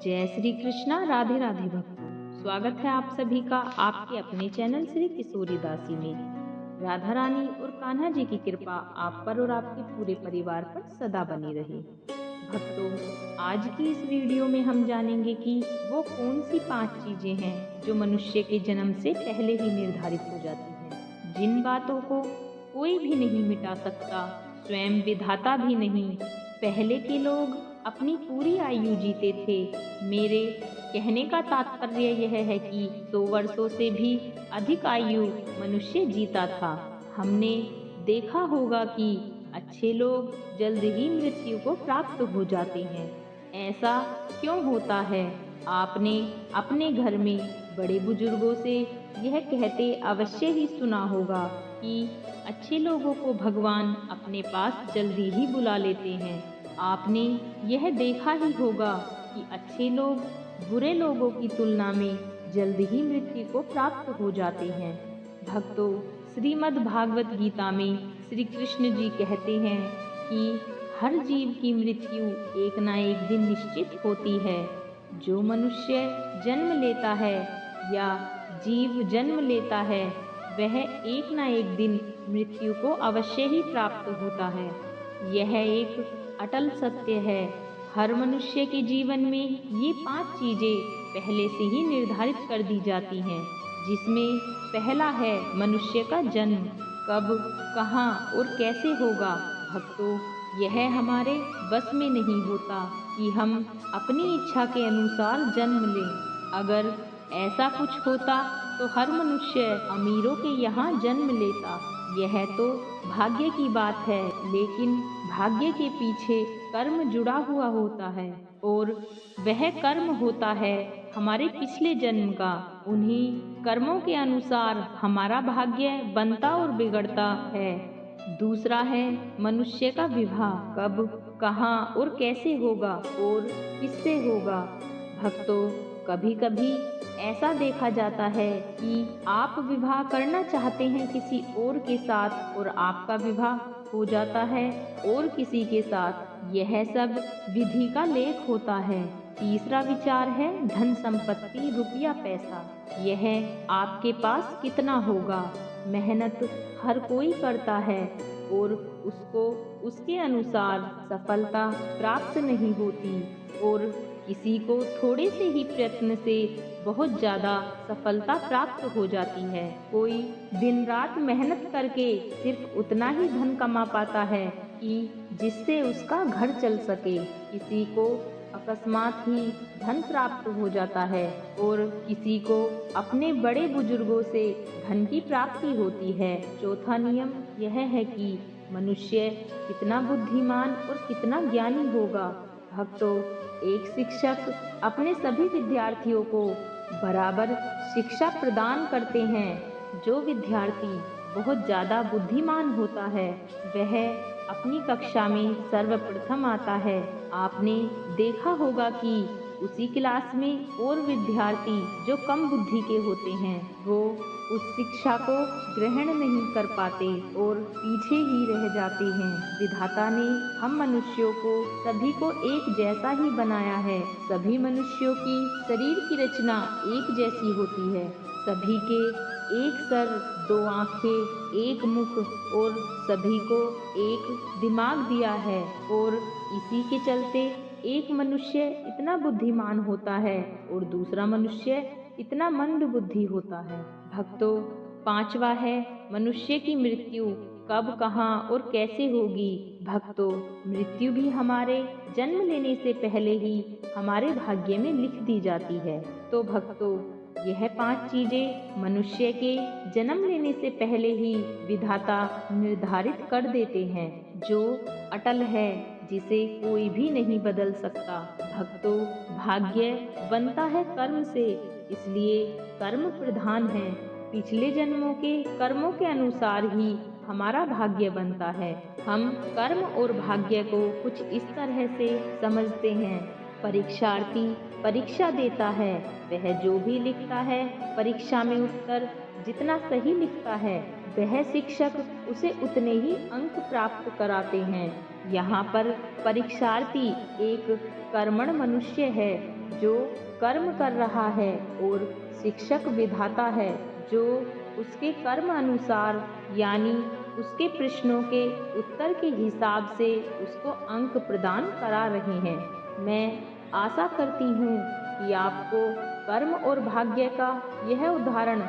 जय श्री कृष्णा। राधे राधे भक्तों, स्वागत है आप सभी का आपके अपने चैनल श्री किशोरी दासी में। राधा रानी और कान्हा जी की कृपा आप पर और आपके पूरे परिवार पर सदा बनी रहे। भक्तों, आज की इस वीडियो में हम जानेंगे कि वो कौन सी 5 चीजें हैं जो मनुष्य के जन्म से पहले ही निर्धारित हो जाती हैं, जिन बातों को कोई भी नहीं मिटा सकता, स्वयं विधाता भी नहीं। पहले के लोग अपनी पूरी आयु जीते थे। मेरे कहने का तात्पर्य यह है कि 100 वर्षों से भी अधिक आयु मनुष्य जीता था। हमने देखा होगा कि अच्छे लोग जल्द ही मृत्यु को प्राप्त हो जाते हैं। ऐसा क्यों होता है? आपने अपने घर में बड़े बुजुर्गों से यह कहते अवश्य ही सुना होगा कि अच्छे लोगों को भगवान अपने पास जल्दी ही बुला लेते हैं। आपने यह देखा ही होगा कि अच्छे लोग बुरे लोगों की तुलना में जल्द ही मृत्यु को प्राप्त हो जाते हैं। भक्तों, श्रीमद् भागवत गीता में श्री कृष्ण जी कहते हैं कि हर जीव की मृत्यु एक ना एक दिन निश्चित होती है। जो मनुष्य जन्म लेता है या जीव जन्म लेता है, वह एक ना एक दिन मृत्यु को अवश्य ही प्राप्त होता है। यह एक अटल सत्य है। हर मनुष्य के जीवन में ये 5 चीजें पहले से ही निर्धारित कर दी जाती हैं, जिसमें पहला है मनुष्य का जन्म। कब, कहाँ और कैसे होगा? भक्तों, यह हमारे बस में नहीं होता कि हम अपनी इच्छा के अनुसार जन्म लें। अगर ऐसा कुछ होता तो हर मनुष्य अमीरों के यहाँ जन्म लेता। यह तो भाग्य की बात है, लेकिन भाग्य के पीछे कर्म जुड़ा हुआ होता है और वह कर्म होता है हमारे पिछले जन्म का। उन्हीं कर्मों के अनुसार हमारा भाग्य बनता और बिगड़ता है। दूसरा है मनुष्य का विवाह। कब, कहाँ और कैसे होगा और किससे होगा? भक्तों, कभी कभी ऐसा देखा जाता है कि आप विवाह करना चाहते हैं किसी और के साथ और आपका विवाह हो जाता है और किसी के साथ। यह सब विधि का लेख होता है। तीसरा विचार है धन संपत्ति, रुपया पैसा। यह आपके पास कितना होगा? मेहनत हर कोई करता है और उसको उसके अनुसार सफलता प्राप्त नहीं होती और किसी को थोड़े से ही प्रयत्न से बहुत ज़्यादा सफलता प्राप्त हो जाती है। कोई दिन रात मेहनत करके सिर्फ उतना ही धन कमा पाता है कि जिससे उसका घर चल सके। किसी को अकस्मात ही धन प्राप्त हो जाता है और किसी को अपने बड़े बुजुर्गों से धन की प्राप्ति होती है। चौथा नियम यह है कि मनुष्य कितना बुद्धिमान और कितना ज्ञानी होगा। भक्तों, एक शिक्षक अपने सभी विद्यार्थियों को बराबर शिक्षा प्रदान करते हैं। जो विद्यार्थी बहुत ज़्यादा बुद्धिमान होता है, वह अपनी कक्षा में सर्वप्रथम आता है। आपने देखा होगा कि उसी क्लास में और विद्यार्थी जो कम बुद्धि के होते हैं, वो उस शिक्षा को ग्रहण नहीं कर पाते और पीछे ही रह जाते हैं। विधाता ने हम मनुष्यों को सभी को एक जैसा ही बनाया है। सभी मनुष्यों की शरीर की रचना एक जैसी होती है। सभी के एक सर, 2 आँखें, एक मुख और सभी को एक दिमाग दिया है और इसी के चलते एक मनुष्य इतना बुद्धिमान होता है और दूसरा मनुष्य इतना मंद बुद्धि होता है। भक्तों, 5वां है मनुष्य की मृत्यु। कब, कहाँ और कैसे होगी? भक्तों, मृत्यु भी हमारे जन्म लेने से पहले ही हमारे भाग्य में लिख दी जाती है। तो भक्तों, यह 5 चीजें मनुष्य के जन्म लेने से पहले ही विधाता निर्धारित कर देते हैं, जो अटल है, जिसे कोई भी नहीं बदल सकता। भक्तों, भाग्य बनता है कर्म से, इसलिए कर्म प्रधान है। पिछले जन्मों के कर्मों के अनुसार ही हमारा भाग्य बनता है। हम कर्म और भाग्य को कुछ इस तरह से समझते हैं। परीक्षार्थी परीक्षा देता है, वह जो भी लिखता है परीक्षा में उत्तर जितना सही लिखता है, वह शिक्षक उसे उतने ही अंक प्राप्त कराते हैं। यहाँ पर परीक्षार्थी एक कर्मण मनुष्य है, जो कर्म कर रहा है और शिक्षक विधाता है जो उसके कर्म अनुसार यानी उसके प्रश्नों के उत्तर के हिसाब से उसको अंक प्रदान करा रहे हैं। मैं आशा करती हूँ कि आपको कर्म और भाग्य का यह उदाहरण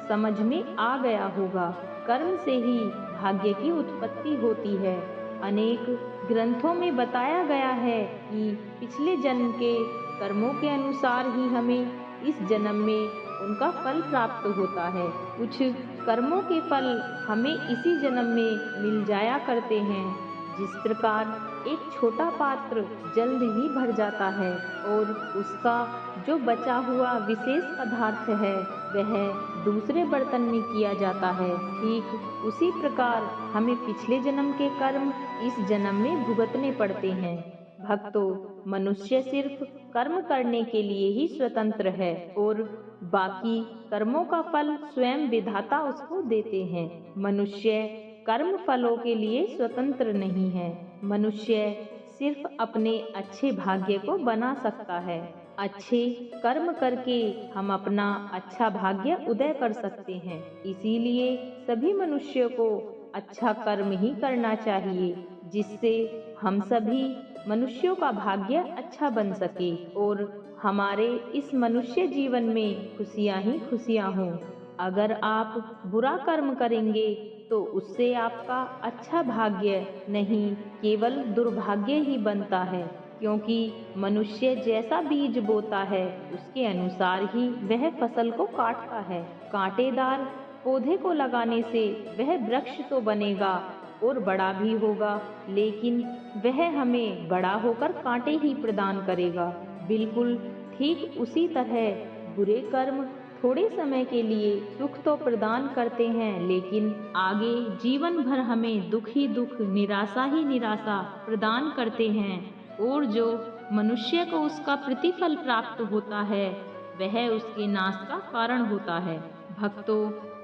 समझ में आ गया होगा। कर्म से ही भाग्य की उत्पत्ति होती है। अनेक ग्रंथों में बताया गया है कि पिछले जन्म के कर्मों के अनुसार ही हमें इस जन्म में उनका फल प्राप्त होता है। कुछ कर्मों के फल हमें इसी जन्म में मिल जाया करते हैं। जिस प्रकार एक छोटा पात्र जल्द ही भर जाता है और उसका जो बचा हुआ विशेष पदार्थ है वह दूसरे बर्तन में किया जाता है, ठीक उसी प्रकार हमें पिछले जन्म के कर्म इस जन्म में भुगतने पड़ते हैं। भक्तों, मनुष्य सिर्फ कर्म करने के लिए ही स्वतंत्र है और बाकी कर्मों का फल स्वयं विधाता उसको देते हैं। मनुष्य कर्म फलों के लिए स्वतंत्र नहीं है। मनुष्य सिर्फ अपने अच्छे भाग्य को बना सकता है। अच्छे कर्म करके हम अपना अच्छा भाग्य उदय कर सकते हैं। इसीलिए सभी मनुष्यों को अच्छा कर्म ही करना चाहिए, जिससे हम सभी मनुष्यों का भाग्य अच्छा बन सके और हमारे इस मनुष्य जीवन में खुशियां ही खुशियां हों। अगर आप बुरा कर्म करेंगे तो उससे आपका अच्छा भाग्य नहीं, केवल दुर्भाग्य ही बनता है, क्योंकि मनुष्य जैसा बीज बोता है उसके अनुसार ही वह फसल को काटता है। कांटेदार पौधे को लगाने से वह वृक्ष तो बनेगा और बड़ा भी होगा, लेकिन वह हमें बड़ा होकर कांटे ही प्रदान करेगा। बिल्कुल ठीक उसी तरह बुरे कर्म थोड़े समय के लिए सुख तो प्रदान करते हैं, लेकिन आगे जीवन भर हमें दुख ही दुख, निराशा ही निराशा प्रदान करते हैं। और जो मनुष्य को उसका प्रतिफल प्राप्त होता है वह उसके नाश का कारण होता है। भक्तों,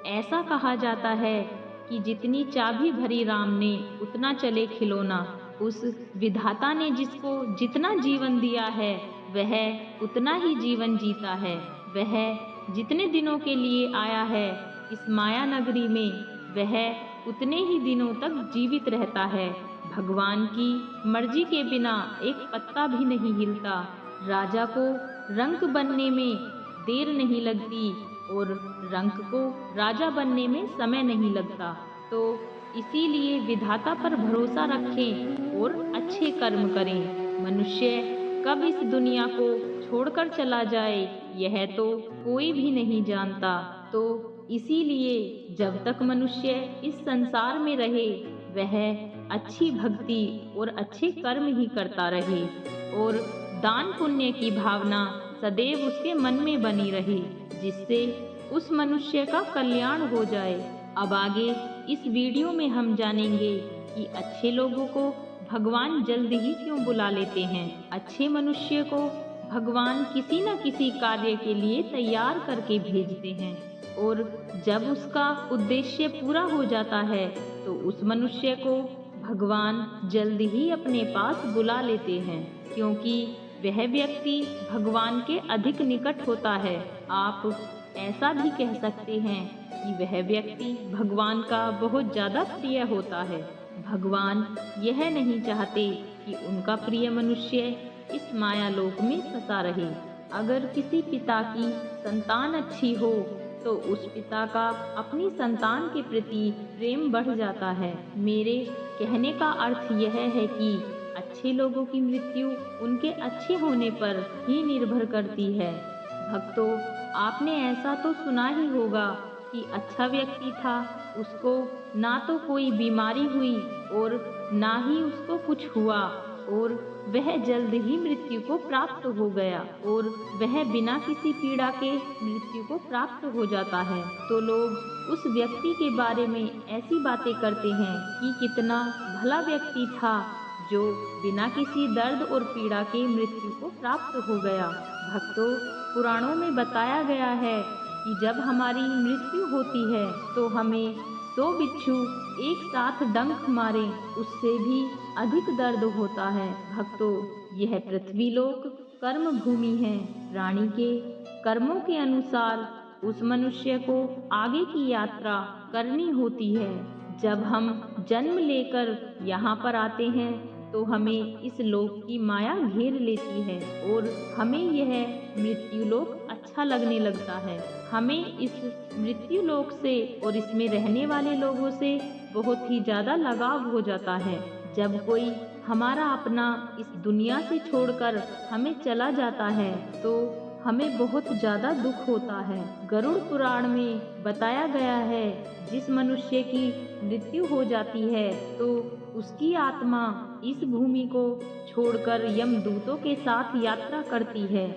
ऐसा कहा जाता है कि जितनी चाबी भरी राम ने उतना चले खिलौना। उस विधाता ने जिसको जितना जीवन दिया है वह उतना ही जीवन जीता है। वह जितने दिनों के लिए आया है इस माया नगरी में वह उतने ही दिनों तक जीवित रहता है। भगवान की मर्जी के बिना एक पत्ता भी नहीं हिलता। राजा को रंक बनने में देर नहीं लगती और रंक को राजा बनने में समय नहीं लगता। तो इसीलिए विधाता पर भरोसा रखें और अच्छे कर्म करें। मनुष्य कब इस दुनिया को छोड़कर चला जाए यह तो कोई भी नहीं जानता। तो इसीलिए जब तक मनुष्य इस संसार में रहे वह अच्छी भक्ति और अच्छे कर्म ही करता रहे और दान पुण्य की भावना सदैव उसके मन में बनी रहे, जिससे उस मनुष्य का कल्याण हो जाए। अब आगे इस वीडियो में हम जानेंगे कि अच्छे लोगों को भगवान जल्द ही क्यों बुला लेते हैं। अच्छे मनुष्य को भगवान किसी न किसी कार्य के लिए तैयार करके भेजते हैं और जब उसका उद्देश्य पूरा हो जाता है तो उस मनुष्य को भगवान जल्द ही अपने पास बुला लेते हैं, क्योंकि वह व्यक्ति भगवान के अधिक निकट होता है। आप ऐसा भी कह सकते हैं कि वह व्यक्ति भगवान का बहुत ज़्यादा प्रिय होता है। भगवान यह नहीं चाहते कि उनका प्रिय मनुष्य इस माया लोक में फंसा रहे। अगर किसी पिता की संतान अच्छी हो तो उस पिता का अपनी संतान के प्रति प्रेम बढ़ जाता है। मेरे कहने का अर्थ यह है कि अच्छे लोगों की मृत्यु उनके अच्छे होने पर ही निर्भर करती है। भक्तों, आपने ऐसा तो सुना ही होगा कि अच्छा व्यक्ति था, उसको ना तो कोई बीमारी हुई और ना ही उसको कुछ हुआ और वह जल्द ही मृत्यु को प्राप्त हो गया और वह बिना किसी पीड़ा के मृत्यु को प्राप्त हो जाता है। तो लोग उस व्यक्ति के बारे में ऐसी बातें करते हैं कि कितना भला व्यक्ति था जो बिना किसी दर्द और पीड़ा के मृत्यु को प्राप्त हो गया। भक्तों, पुराणों में बताया गया है कि जब हमारी मृत्यु होती है तो हमें 100 बिच्छू एक साथ डंक मारे उससे भी अधिक दर्द होता है। भक्तों, यह पृथ्वी लोक कर्म भूमि है। प्राणी के कर्मों के अनुसार उस मनुष्य को आगे की यात्रा करनी होती है। जब हम जन्म लेकर यहाँ पर आते हैं तो हमें इस लोक की माया घेर लेती है और हमें यह मृत्यु लोक अच्छा लगने लगता है। हमें इस मृत्यु लोक से और इसमें रहने वाले लोगों से बहुत ही ज़्यादा लगाव हो जाता है। जब कोई हमारा अपना इस दुनिया से छोड़कर हमें चला जाता है तो हमें बहुत ज़्यादा दुख होता है। गरुड़ पुराण में बताया गया है, जिस मनुष्य की मृत्यु हो जाती है तो उसकी आत्मा इस भूमि को छोड़कर यमदूतों के साथ यात्रा करती है,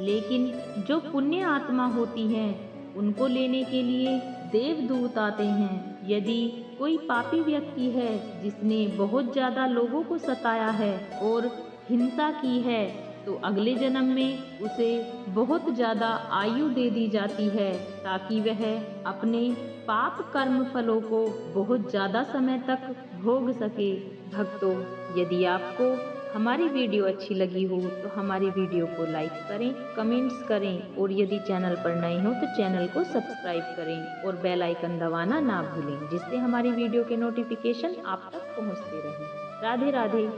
लेकिन जो पुण्य आत्मा होती हैं उनको लेने के लिए देवदूत आते हैं। यदि कोई पापी व्यक्ति है जिसने बहुत ज़्यादा लोगों को सताया है और हिंसा की है तो अगले जन्म में उसे बहुत ज़्यादा आयु दे दी जाती है ताकि वह अपने पाप कर्म फलों को बहुत ज़्यादा समय तक भोग सके। भक्तों, यदि आपको हमारी वीडियो अच्छी लगी हो तो हमारी वीडियो को लाइक करें, कमेंट्स करें और यदि चैनल पर नए हो तो चैनल को सब्सक्राइब करें और बेल आइकन दबाना ना भूलें, जिससे हमारी वीडियो के नोटिफिकेशन आप तक पहुंचते रहें। राधे राधे।